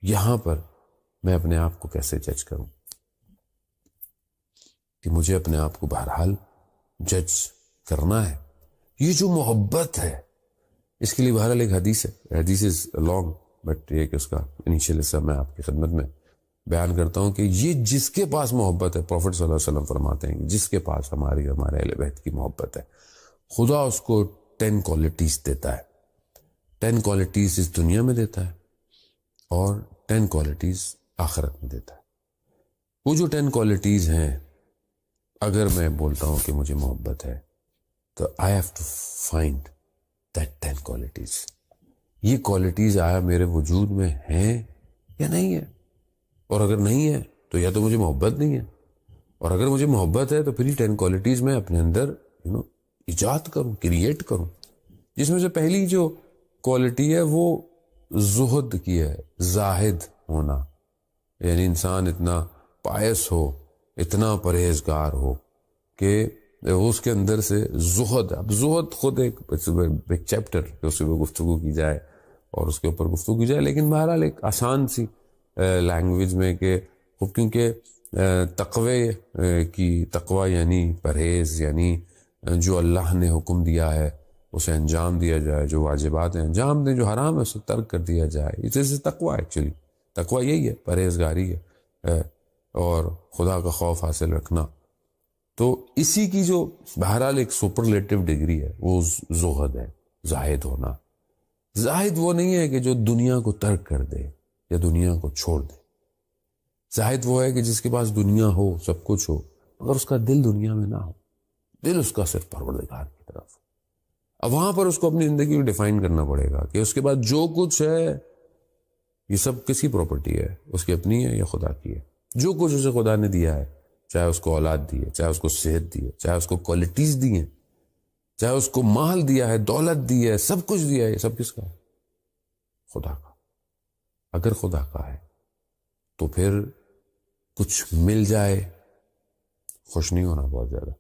یہاں پر میں اپنے آپ کو کیسے جج کروں کہ مجھے اپنے آپ کو بہرحال جج کرنا ہے. یہ جو محبت ہے اس کے لیے بہرحال ایک حدیث ہے. حدیث از لانگ بٹ یہ کہ اس کا انیشیل حصہ میں آپ کی خدمت میں بیان کرتا ہوں کہ یہ جس کے پاس محبت ہے, پروفٹ صلی اللہ علیہ وسلم فرماتے ہیں کہ جس کے پاس ہمارے اہل بیت کی محبت ہے, خدا اس کو 10 کوالٹیز دیتا ہے. 10 کوالٹیز اس دنیا میں دیتا ہے اور 10 کوالٹیز آخرت میں دیتا ہے. وہ جو 10 کوالٹیز ہیں, اگر میں بولتا ہوں کہ مجھے محبت ہے تو I have to find that 10 qualities. یہ کوالٹیز آیا میرے وجود میں ہیں یا نہیں ہے, اور اگر نہیں ہے تو یا تو مجھے محبت نہیں ہے, اور اگر مجھے محبت ہے تو پھر یہ 10 کوالٹیز میں اپنے اندر ایجاد کروں, کریٹ کروں. جس میں سے پہلی جو کوالٹی ہے وہ زہد کی ہے, زاہد ہونا. یعنی انسان اتنا پائس ہو, اتنا پرہیزگار ہو کہ اس کے اندر سے زہد. اب زہد خود ایک چیپٹر اس پہ گفتگو کی جائے اور اس کے اوپر گفتگو کی جائے, لیکن بہرحال ایک آسان سی لینگویج میں کہ خوب, کیونکہ تقوی یعنی پرہیز, یعنی جو اللہ نے حکم دیا ہے اسے انجام دیا جائے, جو واجبات ہیں انجام دیں, جو حرام ہے اسے ترک کر دیا جائے. اس سے تقوی ایکچولی تقوی یہی ہے, پرہیزگاری ہے اور خدا کا خوف حاصل رکھنا. تو اسی کی جو بہرحال ایک سپرلیٹو ڈگری ہے وہ زہد ہے, زاہد ہونا. زاہد وہ نہیں ہے کہ جو دنیا کو ترک کر دے یا دنیا کو چھوڑ دے. زاہد وہ ہے کہ جس کے پاس دنیا ہو, سب کچھ ہو, مگر اس کا دل دنیا میں نہ ہو, دل اس کا صرف پروردگار کی طرف. اب وہاں پر اس کو اپنی زندگی کو ڈیفائن کرنا پڑے گا کہ اس کے بعد جو کچھ ہے یہ سب کس کی پراپرٹی ہے, اس کی اپنی ہے یا خدا کی ہے. جو کچھ اسے خدا نے دیا ہے, چاہے اس کو اولاد دی ہے, چاہے اس کو صحت دی ہے, چاہے اس کو کوالٹیز دی ہیں, چاہے اس کو مال دیا ہے, دولت دی ہے, سب کچھ دیا ہے, یہ سب کس کا ہے؟ خدا کا. اگر خدا کا ہے تو پھر کچھ مل جائے خوش نہیں ہونا بہت زیادہ,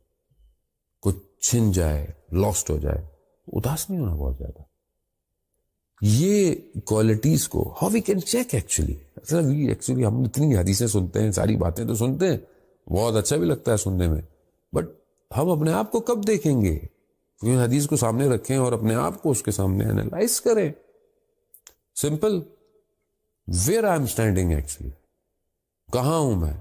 کچھ چھن جائے, لاسٹ ہو جائے, اداس نہیں ہونا بہت زیادہ. یہ کوالٹیز کو how we can check actually ہم اتنی حدیثیں سنتے ہیں, ساری باتیں تو سنتے ہیں, بہت اچھا بھی لگتا ہے سننے میں, بٹ ہم اپنے آپ کو کب دیکھیں گے؟ کیونکہ حدیث کو سامنے رکھیں اور اپنے آپ کو اس کے سامنے انالائز کریں. Simple, where I am standing actually, کہاں ہوں میں.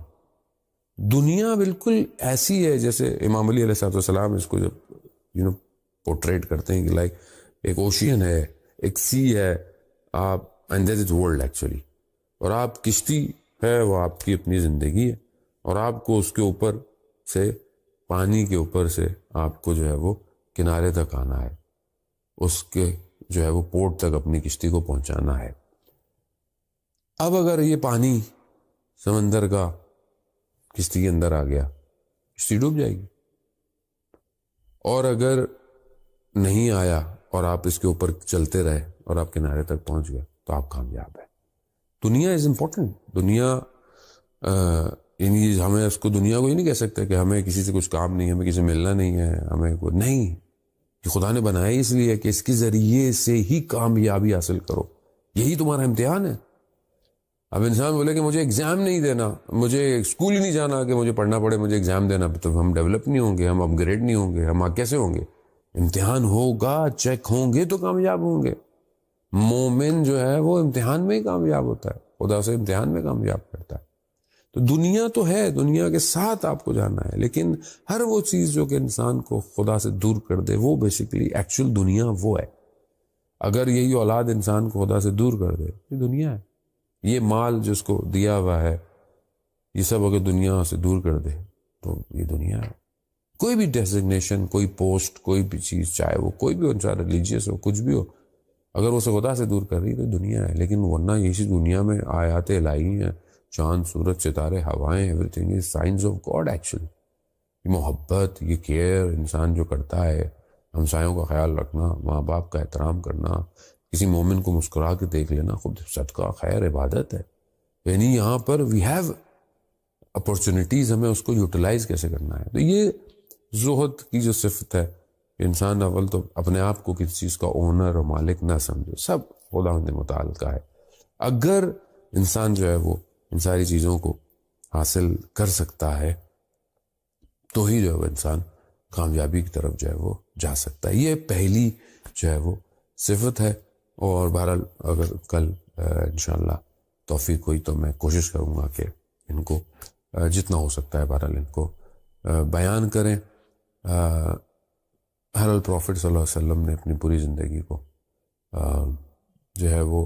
دنیا بالکل ایسی ہے جیسے امام علی علیہ السلام اس کو جب پورٹریٹ کرتے ہیں کہ لائک ایک اوشین ہے, ایک سی ہے, آپ and that is world actually, اور آپ کشتی ہے, وہ آپ کی اپنی زندگی ہے, اور آپ کو اس کے اوپر سے, پانی کے اوپر سے آپ کو جو ہے وہ کنارے تک آنا ہے, اس کے جو ہے وہ پورٹ تک اپنی کشتی کو پہنچانا ہے. اب اگر یہ پانی سمندر کا کشتی کے اندر آ گیا, کشتی ڈوب جائے گی. اور اگر نہیں آیا اور آپ اس کے اوپر چلتے رہے اور آپ کنارے تک پہنچ گئے تو آپ کامیاب ہے. دنیا از امپورٹنٹ. دنیا یعنی ہمیں اس کو, دنیا کو یہ نہیں کہہ سکتے کہ ہمیں کسی سے کچھ کام نہیں, ہمیں کسی سے ملنا نہیں ہے, ہمیں کوئی نہیں. کہ خدا نے بنایا اس لیے کہ اس کے ذریعے سے ہی کامیابی حاصل کرو, یہی تمہارا امتحان ہے. اب انسان بولے کہ مجھے ایگزام نہیں دینا, مجھے اسکول ہی نہیں جانا کہ مجھے پڑھنا پڑے, مجھے ایگزام دینا, تو ہم ڈیولپ نہیں ہوں گے, ہم اپ گریڈ نہیں ہوں گے, ہم کیسے ہوں گے؟ امتحان ہوگا, چیک ہوں گے تو کامیاب ہوں گے. مومن جو ہے وہ امتحان میں ہی کامیاب ہوتا ہے, خدا سے امتحان میں کامیاب کرتا ہے. تو دنیا تو ہے, دنیا کے ساتھ آپ کو جانا ہے, لیکن ہر وہ چیز جو کہ انسان کو خدا سے دور کر دے, وہ بیسیکلی ایکچوئل دنیا وہ ہے. اگر یہی اولاد انسان کو خدا سے دور کر دے, یہ دنیا ہے. یہ مال جس کو دیا ہوا ہے, یہ سب اگر دنیا سے دور کر دے تو یہ دنیا ہے. کوئی بھی ڈیزگنیشن, کوئی پوسٹ, کوئی بھی چیز, چاہے وہ کوئی بھی ہو, چاہے ریلیجیس ہو, کچھ بھی ہو, اگر وہ اسے خدا سے دور کر رہی تو دنیا ہے. لیکن ورنہ اسی دنیا میں آیات الہی ہیں, چاند, سورج, ستارے, ہوائیں, every thing is science of God actually. یہ محبت, یہ کیئر انسان جو کرتا ہے, ہمسایوں کا خیال رکھنا, ماں باپ کا احترام کرنا, کسی مومن کو مسکرا کے دیکھ لینا, خود صدقہ, خیر, عبادت ہے. یعنی یہاں پر وی ہیو اپرچونٹیز, ہمیں اس کو یوٹیلائز کیسے کرنا ہے. تو یہ زہد کی جو صفت ہے, انسان اول تو اپنے آپ کو کسی چیز کا اونر اور مالک نہ سمجھے, سب خداوند متعال کا ہے. اگر انسان جو ہے وہ ان ساری چیزوں کو حاصل کر سکتا ہے تو ہی جو ہے وہ انسان کامیابی کی طرف جو ہے وہ جا سکتا ہے. یہ پہلی جو ہے وہ صفت ہے. اور بہرحال اگر کل انشاءاللہ توفیق ہوئی تو میں کوشش کروں گا کہ ان کو جتنا ہو سکتا ہے بہرحال ان کو بیان کریں. بہرحال پروفٹ صلی اللہ علیہ وسلم نے اپنی پوری زندگی کو جو ہے وہ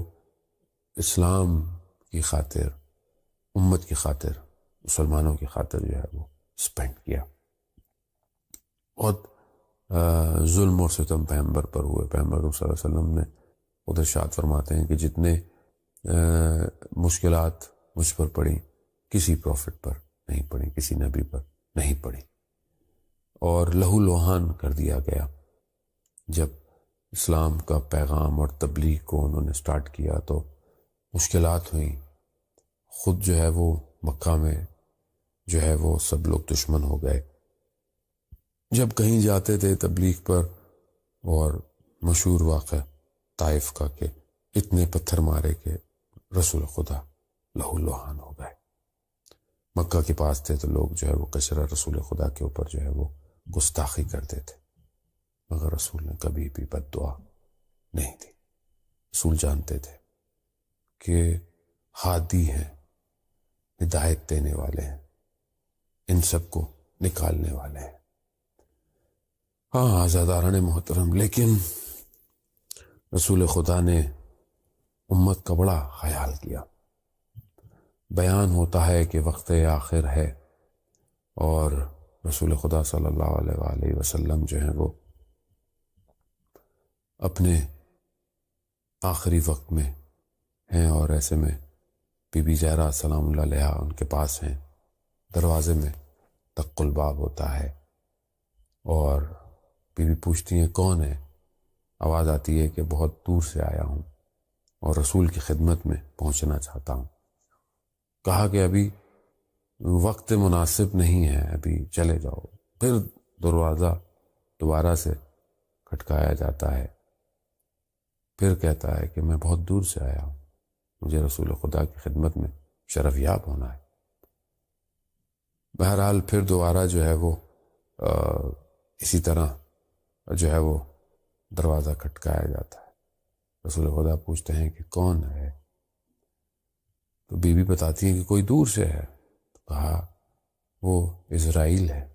اسلام کی خاطر، امت کی خاطر، مسلمانوں کی خاطر جو ہے وہ سپینڈ کیا. بہت ظلم اور ستم پیغمبر پر ہوئے. پیغمبر صلی اللہ علیہ وسلم نے خود ارشاد فرماتے ہیں کہ جتنے مشکلات مجھ پر پڑی کسی پروفٹ پر نہیں پڑی، کسی نبی پر نہیں پڑی. اور لہو لوہان کر دیا گیا. جب اسلام کا پیغام اور تبلیغ کو انہوں نے سٹارٹ کیا تو مشکلات ہوئیں. خود جو ہے وہ مکہ میں جو ہے وہ سب لوگ دشمن ہو گئے. جب کہیں جاتے تھے تبلیغ پر، اور مشہور واقعہ طائف کا کہ اتنے پتھر مارے کہ رسول خدا لہو لوہان ہو گئے. مکہ کے پاس تھے تو لوگ جو ہے وہ کچرا رسول خدا کے اوپر جو ہے وہ گستاخی کرتے تھے، مگر رسول نے کبھی بھی بد دعا نہیں دی. رسول جانتے تھے کہ ہادی ہیں، ہدایت دینے والے ہیں، ان سب کو نکالنے والے ہیں. ہاں عزاداران محترم، لیکن رسول خدا نے امت کا بڑا خیال کیا. بیان ہوتا ہے کہ وقت آخر ہے اور رسول خدا صلی اللہ علیہ وآلہ وسلم جو ہیں وہ اپنے آخری وقت میں ہیں. اور ایسے میں بی بی زہرا سلام اللہ علیہا ان کے پاس ہیں. دروازے میں دق الباب ہوتا ہے اور بی بی پوچھتی ہیں کون ہے. آواز آتی ہے کہ بہت دور سے آیا ہوں اور رسول کی خدمت میں پہنچنا چاہتا ہوں. کہا کہ ابھی وقت مناسب نہیں ہے، ابھی چلے جاؤ. پھر دروازہ دوبارہ سے کھٹکایا جاتا ہے. پھر کہتا ہے کہ میں بہت دور سے آیا ہوں، مجھے رسول خدا کی خدمت میں شرف یاب ہونا ہے. بہرحال پھر دوبارہ جو ہے وہ اسی طرح جو ہے وہ دروازہ کھٹکایا جاتا ہے. رسول خدا پوچھتے ہیں کہ کون ہے؟ تو بی بی بتاتی ہیں کہ کوئی دور سے ہے. تو کہا وہ اسرائیل ہے،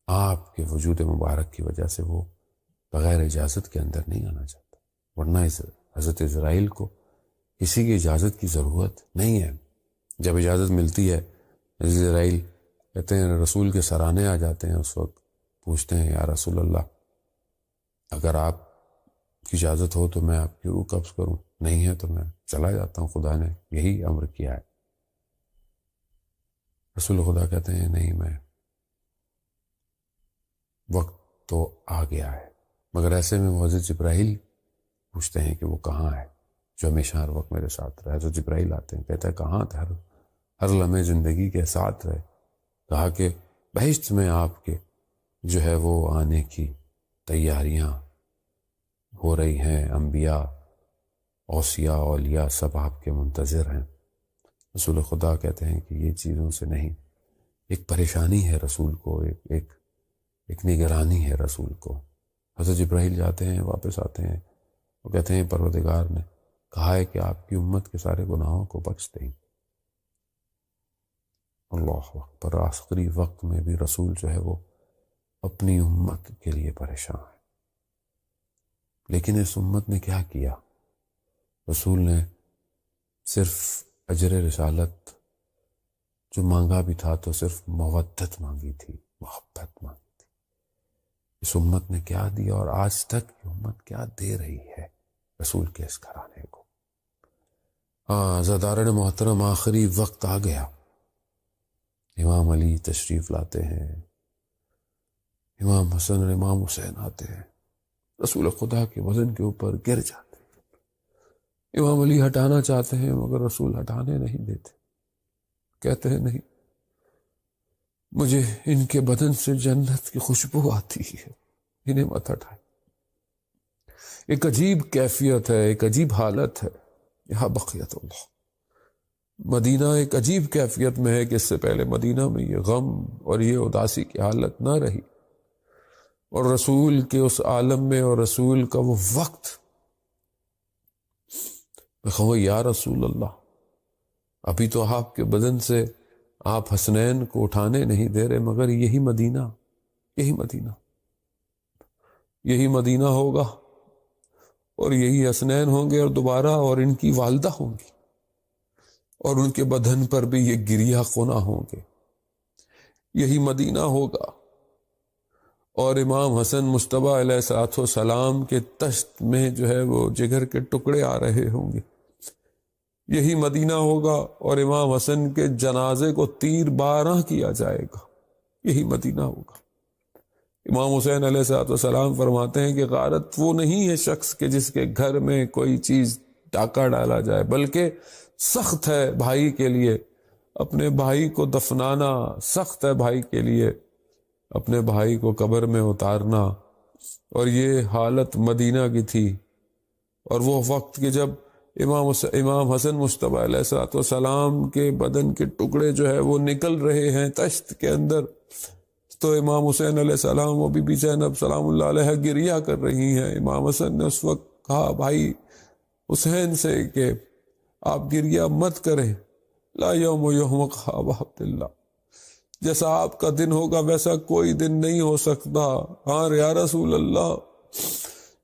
آپ کے وجود مبارک کی وجہ سے وہ بغیر اجازت کے اندر نہیں آنا چاہتا، ورنہ حضرت اسرائیل کو کسی کی اجازت کی ضرورت نہیں ہے. جب اجازت ملتی ہے حضرت اسرائیل کہتے ہیں رسول کے سرانے آ جاتے ہیں. اس وقت پوچھتے ہیں یا رسول اللہ اگر آپ کی اجازت ہو تو میں آپ کی روح قبض کروں، نہیں ہے تو میں چلا جاتا ہوں، خدا نے یہی امر کیا ہے. رسول خدا کہتے ہیں نہیں، میں وقت تو آ گیا ہے. مگر ایسے میں وہ حضرت جبرائیل پوچھتے ہیں کہ وہ کہاں ہے جو ہمیشہ ہر وقت میرے ساتھ رہے. حضرت جبرائیل آتے ہیں، کہتا ہے کہاں تھے، ہر لمحے زندگی کے ساتھ رہے. کہا کہ بہشت میں آپ کے جو ہے وہ آنے کی تیاریاں ہو رہی ہیں، انبیاء، اوصیاء، اولیاء سب آپ کے منتظر ہیں. رسول خدا کہتے ہیں کہ یہ چیزوں سے نہیں، ایک پریشانی ہے رسول کو، ایک نگرانی ہے رسول کو. حضرت جبرائیل جاتے ہیں، واپس آتے ہیں، وہ کہتے ہیں پروردگار نے کہا ہے کہ آپ کی امت کے سارے گناہوں کو بخش دیں. اللہ اکبر. آخری وقت میں بھی رسول جو ہے وہ اپنی امت کے لیے پریشان ہے. لیکن اس امت نے کیا کیا؟ رسول نے صرف اجر رسالت جو مانگا بھی تھا تو صرف مودت مانگی تھی، محبت مانگی تھی. اس امت نے کیا دیا اور آج تک یہ امت کیا دے رہی ہے رسول کے اس گھرانے کو. عزاداران محترم، آخری وقت آ گیا. امام علی تشریف لاتے ہیں، امام حسن اور امام حسین آتے ہیں، رسول خدا کے وزن کے اوپر گر جاتے ہیں. امام علی ہٹانا چاہتے ہیں مگر رسول ہٹانے نہیں دیتے. کہتے ہیں نہیں، مجھے ان کے بدن سے جنت کی خوشبو آتی ہے، انہیں مت ہٹائے. ایک عجیب کیفیت ہے، ایک عجیب حالت ہے. یہاں بقیت اللہ. مدینہ ایک عجیب کیفیت میں ہے کہ اس سے پہلے مدینہ میں یہ غم اور یہ اداسی کی حالت نہ رہی، اور رسول کے اس عالم میں اور رسول کا وہ وقت، میں کہوں یا رسول اللہ، ابھی تو آپ کے بدن سے آپ حسنین کو اٹھانے نہیں دے رہے، مگر یہی مدینہ، یہی مدینہ، یہی مدینہ ہوگا، اور یہی حسنین ہوں گے، اور دوبارہ اور ان کی والدہ ہوں گی، اور ان کے بدن پر بھی یہ گریہ خونا ہوں گے. یہی مدینہ ہوگا، اور امام حسن مجتبیٰ علیہ السلام کے تشت میں جو ہے وہ جگر کے ٹکڑے آ رہے ہوں گے. یہی مدینہ ہوگا، اور امام حسن کے جنازے کو تیر بارہ کیا جائے گا. یہی مدینہ ہوگا. امام حسین علیہ السلام فرماتے ہیں کہ غارت وہ نہیں ہے شخص کے جس کے گھر میں کوئی چیز ڈاکہ ڈالا جائے، بلکہ سخت ہے بھائی کے لیے اپنے بھائی کو دفنانا، سخت ہے بھائی کے لیے اپنے بھائی کو قبر میں اتارنا. اور یہ حالت مدینہ کی تھی. اور وہ وقت کہ جب امام حسن مجتبیٰ علیہ السلام کے بدن کے ٹکڑے جو ہے وہ نکل رہے ہیں تشت کے اندر، تو امام حسین علیہ السلام و بی بی زینب سلام اللہ علیہ گریہ کر رہی ہیں. امام حسن نے اس وقت کہا بھائی حسین سے کہ آپ گریہ مت کریں، لا یوم یومک ابا عبداللہ، جیسا آپ کا دن ہوگا ویسا کوئی دن نہیں ہو سکتا. ہاں یا رسول اللہ،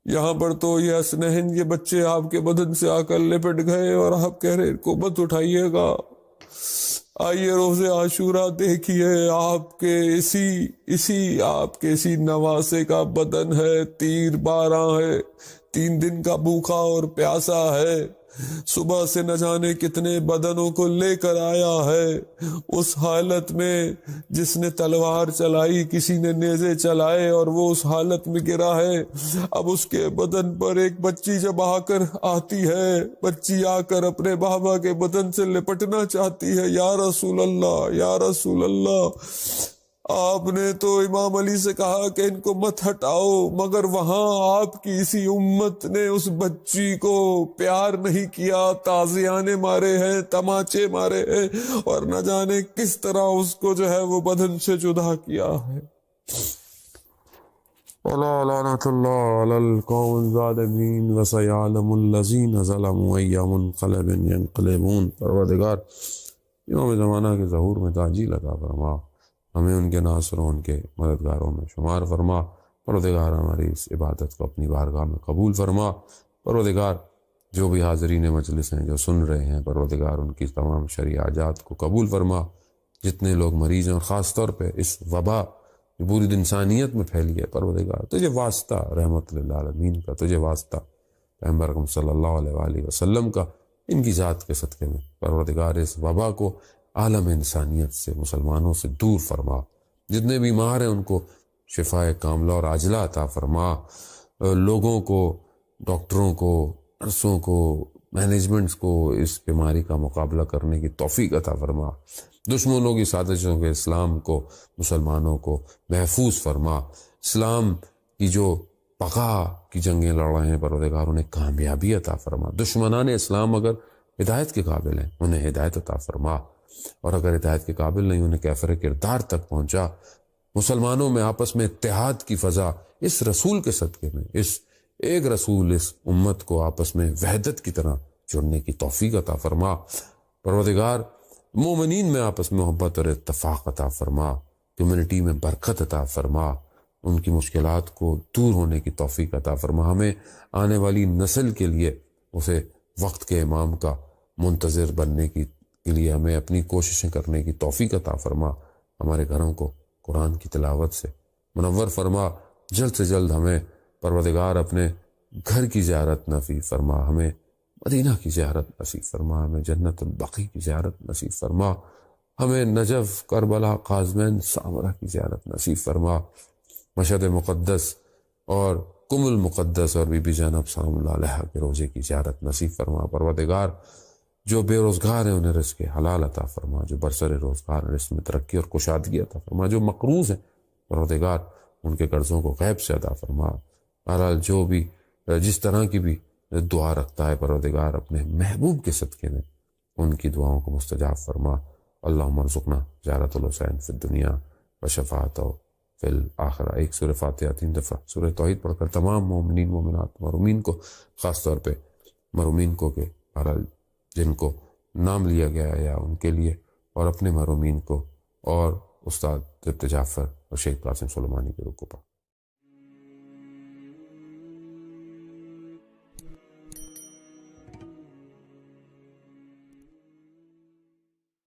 یہاں پر تو یہ حسنین، یہ بچے آپ کے بدن سے آ کر لپٹ گئے، اور آپ کہہ رہے کو مت اٹھائیے گا. آئیے روز عاشورہ دیکھیے، آپ کے اسی نواسے کا بدن ہے، تیر بارہ ہے، 3 دن کا بھوکا اور پیاسا ہے، صبح سے نہ جانے کتنے بدنوں کو لے کر آیا ہے. اس حالت میں جس نے تلوار چلائی، کسی نے نیزے چلائے، اور وہ اس حالت میں گرا ہے. اب اس کے بدن پر ایک بچی جب آ کر آتی ہے، بچی آ کر اپنے بابا کے بدن سے لپٹنا چاہتی ہے. یا رسول اللہ، یا رسول اللہ، آپ نے تو امام علی سے کہا کہ ان کو مت ہٹاؤ، مگر وہاں آپ کی اسی امت نے اس بچی کو پیار نہیں کیا، تازیانے مارے ہیں، تماچے مارے ہیں، اور نہ جانے کس طرح اس کو جو ہے وہ بدن سے جدا کیا ہے. الا لعنت اللہ علی القوم الظالمین وسیعلم الذین ظلموا ای منقلب ینقلبون. پروردگار امام زمانہ کے ظہور میں تعجیل عطا فرما، ہمیں ان کے ناصروں، ان کے مددگاروں میں شمار فرما. پروردگار ہماری اس عبادت کو اپنی بارگاہ میں قبول فرما. پروردگار جو بھی حاضرین مجلس ہیں جو سن رہے ہیں، پروردگار ان کی تمام شرعی حاجات کو قبول فرما. جتنے لوگ مریض ہیں، اور خاص طور پہ اس وبا جو پوری انسانیت میں پھیلی ہے، پروردگار تجھے واسطہ رحمت للعالمین کا، تجھے واسطہ پیغمبر اکرم صلی اللہ علیہ وآلہ وسلم کا، ان کی ذات کے صدقے میں پروردگار اس وبا کو عالم انسانیت سے، مسلمانوں سے دور فرما. جتنے بیمار ہیں ان کو شفائے کاملہ اور عاجلہ عطا فرما. لوگوں کو، ڈاکٹروں کو، نرسوں کو، مینجمنٹس کو اس بیماری کا مقابلہ کرنے کی توفیق عطا فرما. دشمنوں کی سازشوں کے اسلام کو، مسلمانوں کو محفوظ فرما. اسلام کی جو بقا کی جنگیں لڑ رہے ہیں، پروردگار انہیں کامیابی عطا فرما. دشمنان اسلام اگر ہدایت کے قابل ہیں، انہیں ہدایت عطا فرما، اور اگر ہدایت کے قابل نہیں، انہیں کیفر کردار تک پہنچا. مسلمانوں میں آپس میں اتحاد کی فضا اس رسول کے صدقے میں، اس ایک رسول، اس امت کو آپس میں وحدت کی طرح جڑنے کی توفیق عطا فرما. پروردگار مومنین میں آپس میں محبت اور اتفاق عطا فرما. کمیونٹی میں برکت عطا فرما. ان کی مشکلات کو دور ہونے کی توفیق عطا فرما. ہمیں آنے والی نسل کے لیے اسے وقت کے امام کا منتظر بننے کے لیے ہمیں اپنی کوششیں کرنے کی توفیق عطا فرما. ہمارے گھروں کو قرآن کی تلاوت سے منور فرما. جلد سے جلد ہمیں پروردگار اپنے گھر کی زیارت نصیب فرما. ہمیں مدینہ کی زیارت نصیب فرما. ہمیں جنت البقیع کی زیارت نصیب فرما. ہمیں نجف، کربلا، قازمین، سامرہ کی زیارت نصیب فرما. مشہد مقدس اور کم المقدس اور بی بی زینب سلام اللہ علیہ کے روزے کی زیارت نصیب فرما. پروردگار جو بے روزگار ہیں انہیں رزق حلال عطا فرما. جو برسر روزگار ہیں رزق میں ترقی اور کشادگی عطا فرما. جو مقروض ہیں پروردگار ان کے قرضوں کو غیب سے ادا فرما. بہرحال جو بھی جس طرح کی بھی دعا رکھتا ہے پروردگار اپنے محبوب کے صدقے میں ان کی دعاؤں کو مستجاب فرما۔ اللہم ارزقنا زیارت الحسین فی الدنیا و شفاعتہ فی الآخرہ۔ ایک سورہ فاتحہ 3 دفعہ سورہ توحید پڑھ کر تمام مومنین مومنات مرحومین کو، خاص طور پہ مرحومین کو کہ بہرحال جن کو نام لیا گیا ہے یا ان کے لیے، اور اپنے مرحومین کو اور استاد ضبط جعفر اور شیخ قاسم سلیمانی کے رکوع پر۔